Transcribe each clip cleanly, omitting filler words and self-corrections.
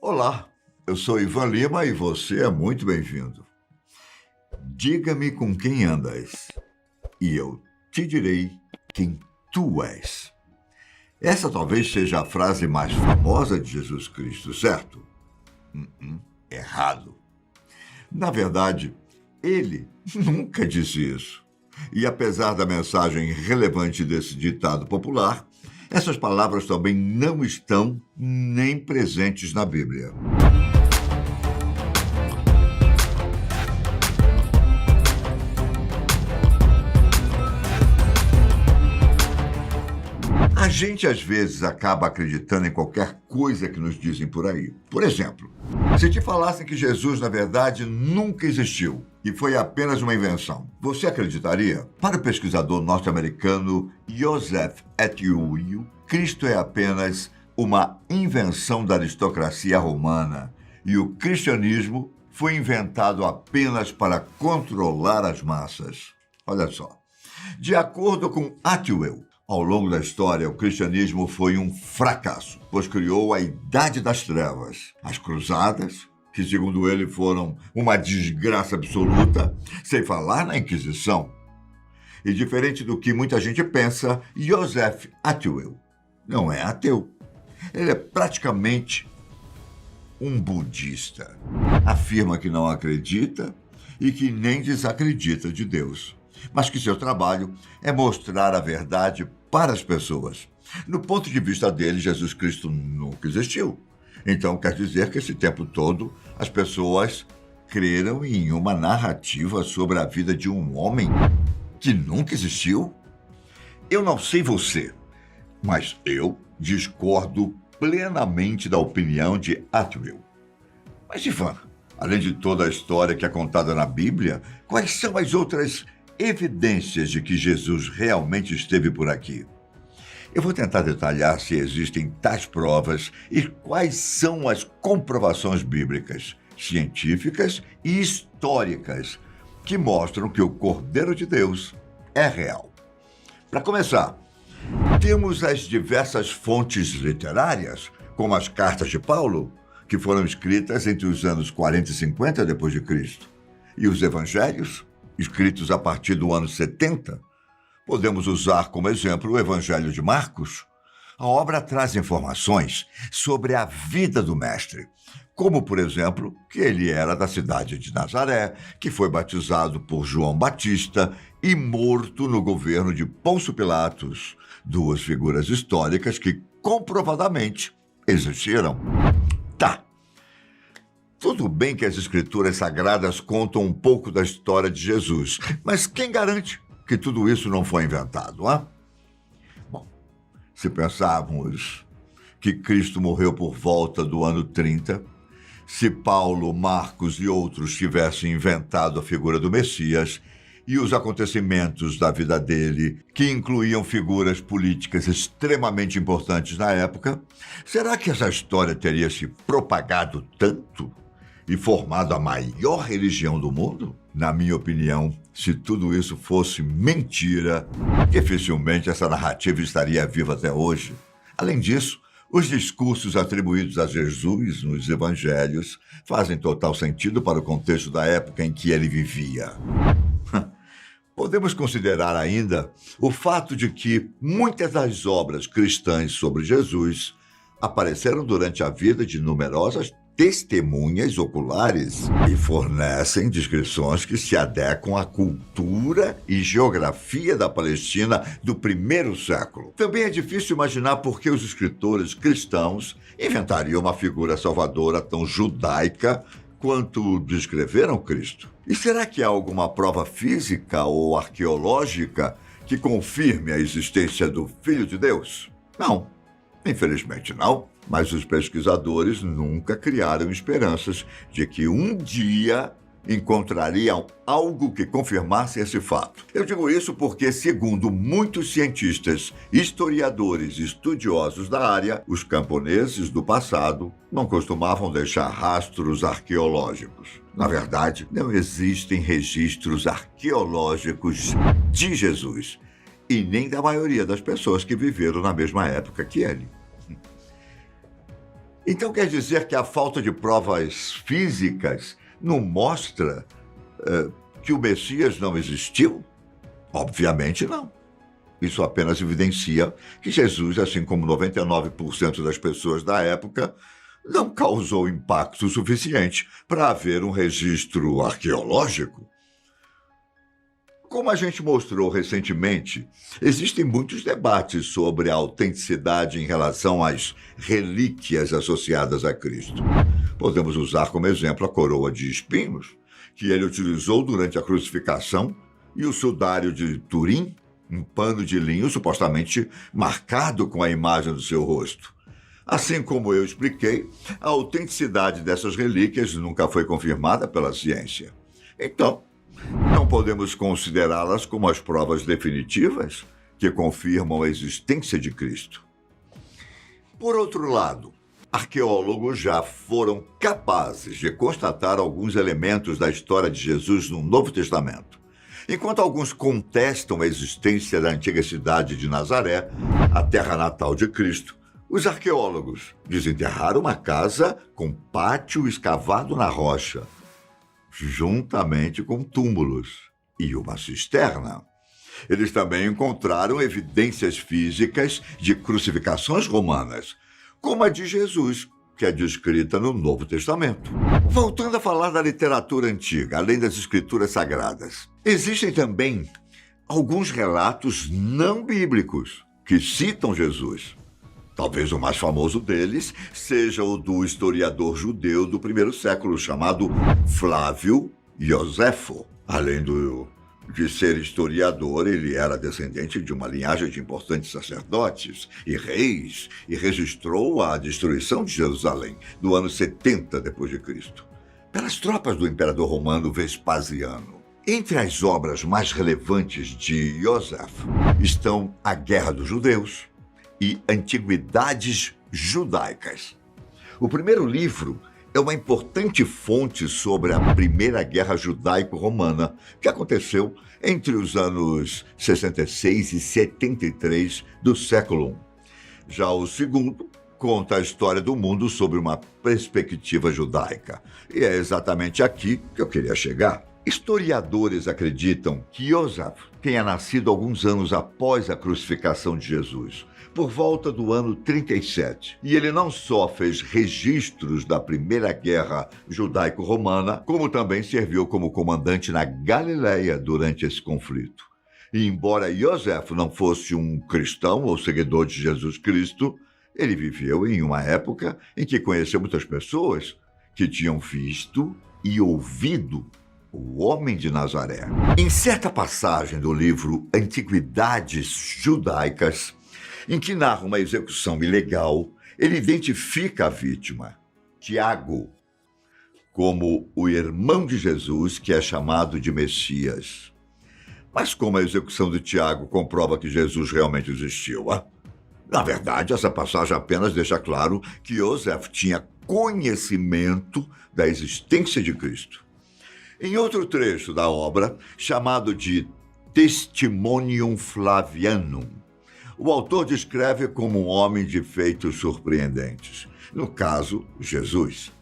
Olá, eu sou Ivan Lima e você é muito bem-vindo. Diga-me com quem andas, e eu te direi quem tu és. Essa talvez seja a frase mais famosa de Jesus Cristo, certo? Errado. Na verdade, ele nunca disse isso. E apesar da mensagem relevante desse ditado popular, essas palavras também não estão nem presentes na Bíblia. A gente às vezes acaba acreditando em qualquer coisa que nos dizem por aí. Por exemplo, se te falassem que Jesus, na verdade, nunca existiu e foi apenas uma invenção, você acreditaria? Para o pesquisador norte-americano Joseph Atwill, Cristo é apenas uma invenção da aristocracia romana e o cristianismo foi inventado apenas para controlar as massas. Olha só. De acordo com Atwill, ao longo da história, o cristianismo foi um fracasso, pois criou a Idade das Trevas, as Cruzadas, que segundo ele foram uma desgraça absoluta, sem falar na Inquisição. E diferente do que muita gente pensa, Joseph Atwill não é ateu. Ele é praticamente um budista. Afirma que não acredita e que nem desacredita de Deus, mas que seu trabalho é mostrar a verdade para as pessoas. No ponto de vista dele, Jesus Cristo nunca existiu. Então quer dizer que esse tempo todo as pessoas creram em uma narrativa sobre a vida de um homem que nunca existiu? Eu não sei você, mas eu discordo plenamente da opinião de Atwill. Mas, Ivan, além de toda a história que é contada na Bíblia, quais são as outras evidências de que Jesus realmente esteve por aqui? Eu vou tentar detalhar se existem tais provas e quais são as comprovações bíblicas, científicas e históricas que mostram que o Cordeiro de Deus é real. Para começar, temos as diversas fontes literárias, como as cartas de Paulo, que foram escritas entre os anos 40 e 50 depois de Cristo, e os evangelhos, escritos a partir do ano 70. Podemos usar como exemplo o Evangelho de Marcos. A obra traz informações sobre a vida do mestre, como, por exemplo, que ele era da cidade de Nazaré, que foi batizado por João Batista e morto no governo de Pôncio Pilatos, duas figuras históricas que comprovadamente existiram. Tá. Tudo bem que as escrituras sagradas contam um pouco da história de Jesus, mas quem garante que tudo isso não foi inventado, hein? Bom, se pensarmos que Cristo morreu por volta do ano 30, se Paulo, Marcos e outros tivessem inventado a figura do Messias e os acontecimentos da vida dele, que incluíam figuras políticas extremamente importantes na época, será que essa história teria se propagado tanto e formado a maior religião do mundo? Na minha opinião, se tudo isso fosse mentira, dificilmente essa narrativa estaria viva até hoje. Além disso, os discursos atribuídos a Jesus nos evangelhos fazem total sentido para o contexto da época em que ele vivia. Podemos considerar ainda o fato de que muitas das obras cristãs sobre Jesus apareceram durante a vida de numerosas testemunhas oculares e fornecem descrições que se adequam à cultura e geografia da Palestina do primeiro século. Também é difícil imaginar por que os escritores cristãos inventariam uma figura salvadora tão judaica quanto descreveram Cristo. E será que há alguma prova física ou arqueológica que confirme a existência do Filho de Deus? Não, infelizmente não. Mas os pesquisadores nunca criaram esperanças de que um dia encontrariam algo que confirmasse esse fato. Eu digo isso porque, segundo muitos cientistas, historiadores e estudiosos da área, os camponeses do passado não costumavam deixar rastros arqueológicos. Na verdade, não existem registros arqueológicos de Jesus e nem da maioria das pessoas que viveram na mesma época que ele. Então quer dizer que a falta de provas físicas não mostra que o Messias não existiu? Obviamente não. Isso apenas evidencia que Jesus, assim como 99% das pessoas da época, não causou impacto suficiente para haver um registro arqueológico. Como a gente mostrou recentemente, existem muitos debates sobre a autenticidade em relação às relíquias associadas a Cristo. Podemos usar como exemplo a coroa de espinhos, que ele utilizou durante a crucificação, e o sudário de Turim, um pano de linho supostamente marcado com a imagem do seu rosto. Assim como eu expliquei, a autenticidade dessas relíquias nunca foi confirmada pela ciência. Então, não podemos considerá-las como as provas definitivas que confirmam a existência de Cristo. Por outro lado, arqueólogos já foram capazes de constatar alguns elementos da história de Jesus no Novo Testamento. Enquanto alguns contestam a existência da antiga cidade de Nazaré, a terra natal de Cristo, os arqueólogos desenterraram uma casa com pátio escavado na rocha, juntamente com túmulos e uma cisterna. Eles também encontraram evidências físicas de crucificações romanas, como a de Jesus, que é descrita no Novo Testamento. Voltando a falar da literatura antiga, além das escrituras sagradas, existem também alguns relatos não bíblicos que citam Jesus. Talvez o mais famoso deles seja o do historiador judeu do primeiro século, chamado Flávio Iosefo. Além de ser historiador, ele era descendente de uma linhagem de importantes sacerdotes e reis e registrou a destruição de Jerusalém no ano 70 d.C., pelas tropas do imperador romano Vespasiano. Entre as obras mais relevantes de Iosefo estão A Guerra dos Judeus e Antiguidades Judaicas. O primeiro livro é uma importante fonte sobre a Primeira Guerra Judaico-Romana, que aconteceu entre os anos 66 e 73 do século I. Já o segundo conta a história do mundo sob uma perspectiva judaica. E é exatamente aqui que eu queria chegar. Historiadores acreditam que Iosefo tenha nascido alguns anos após a crucificação de Jesus, por volta do ano 37. E ele não só fez registros da Primeira Guerra Judaico-Romana, como também serviu como comandante na Galileia durante esse conflito. E embora Iosefo não fosse um cristão ou seguidor de Jesus Cristo, ele viveu em uma época em que conheceu muitas pessoas que tinham visto e ouvido o homem de Nazaré. Em certa passagem do livro Antiguidades Judaicas, em que narra uma execução ilegal, ele identifica a vítima, Tiago, como o irmão de Jesus, que é chamado de Messias. Mas como a execução de Tiago comprova que Jesus realmente existiu? Na verdade, essa passagem apenas deixa claro que Iosefo tinha conhecimento da existência de Cristo. Em outro trecho da obra, chamado de Testimonium Flavianum, o autor descreve como um homem de feitos surpreendentes. No caso, Jesus.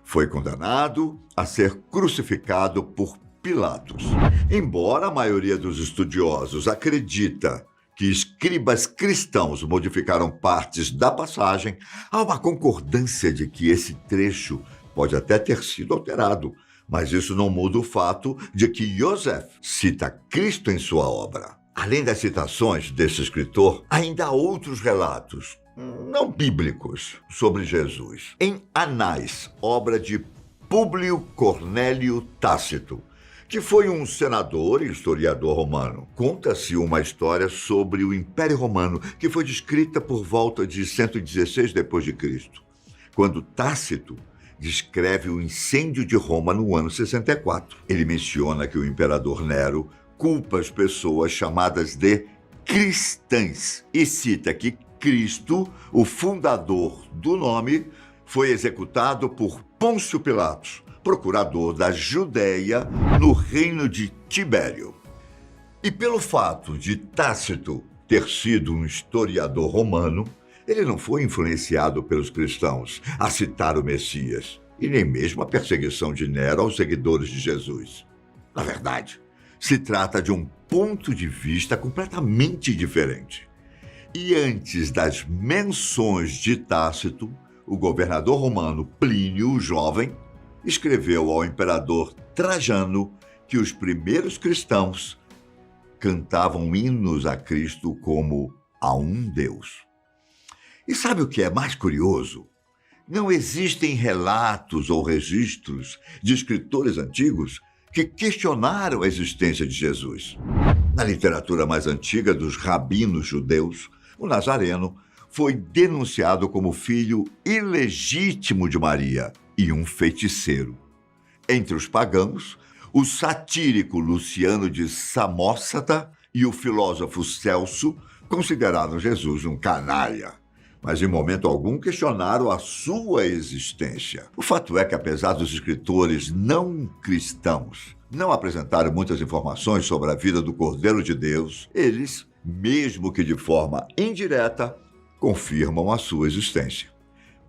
Foi condenado a ser crucificado por Pilatos. Embora a maioria dos estudiosos acredita que escribas cristãos modificaram partes da passagem, há uma concordância de que esse trecho pode até ter sido alterado, mas isso não muda o fato de que Iosefo cita Cristo em sua obra. Além das citações desse escritor, ainda há outros relatos, não bíblicos, sobre Jesus. Em Anais, obra de Públio Cornélio Tácito, que foi um senador e historiador romano, conta-se uma história sobre o Império Romano, que foi descrita por volta de 116 d.C., quando Tácito descreve o incêndio de Roma no ano 64. Ele menciona que o imperador Nero culpa as pessoas chamadas de cristãs e cita que Cristo, o fundador do nome, foi executado por Pôncio Pilatos, procurador da Judéia no reino de Tibério. E pelo fato de Tácito ter sido um historiador romano, Ele não foi influenciado pelos cristãos a citar o Messias, e nem mesmo a perseguição de Nero aos seguidores de Jesus. Na verdade, se trata de um ponto de vista completamente diferente. E antes das menções de Tácito, o governador romano Plínio o Jovem escreveu ao imperador Trajano que os primeiros cristãos cantavam hinos a Cristo como a um Deus. E sabe o que é mais curioso? Não existem relatos ou registros de escritores antigos que questionaram a existência de Jesus. Na literatura mais antiga dos rabinos judeus, o Nazareno foi denunciado como filho ilegítimo de Maria e um feiticeiro. Entre os pagãos, o satírico Luciano de Samósata e o filósofo Celso consideraram Jesus um canalha, mas em momento algum questionaram a sua existência. O fato é que, apesar dos escritores não cristãos não apresentarem muitas informações sobre a vida do Cordeiro de Deus, eles, mesmo que de forma indireta, confirmam a sua existência.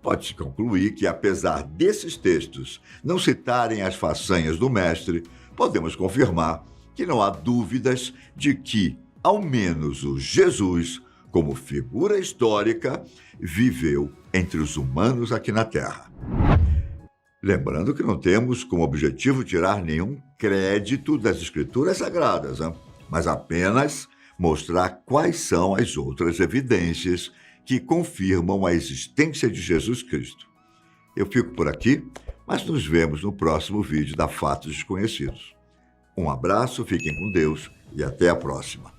Pode-se concluir que, apesar desses textos não citarem as façanhas do mestre, podemos confirmar que não há dúvidas de que, ao menos, o Jesus, como figura histórica, viveu entre os humanos aqui na Terra. Lembrando que não temos como objetivo tirar nenhum crédito das Escrituras Sagradas, mas apenas mostrar quais são as outras evidências que confirmam a existência de Jesus Cristo. Eu fico por aqui, mas nos vemos no próximo vídeo da Fatos Desconhecidos. Um abraço, fiquem com Deus e até a próxima.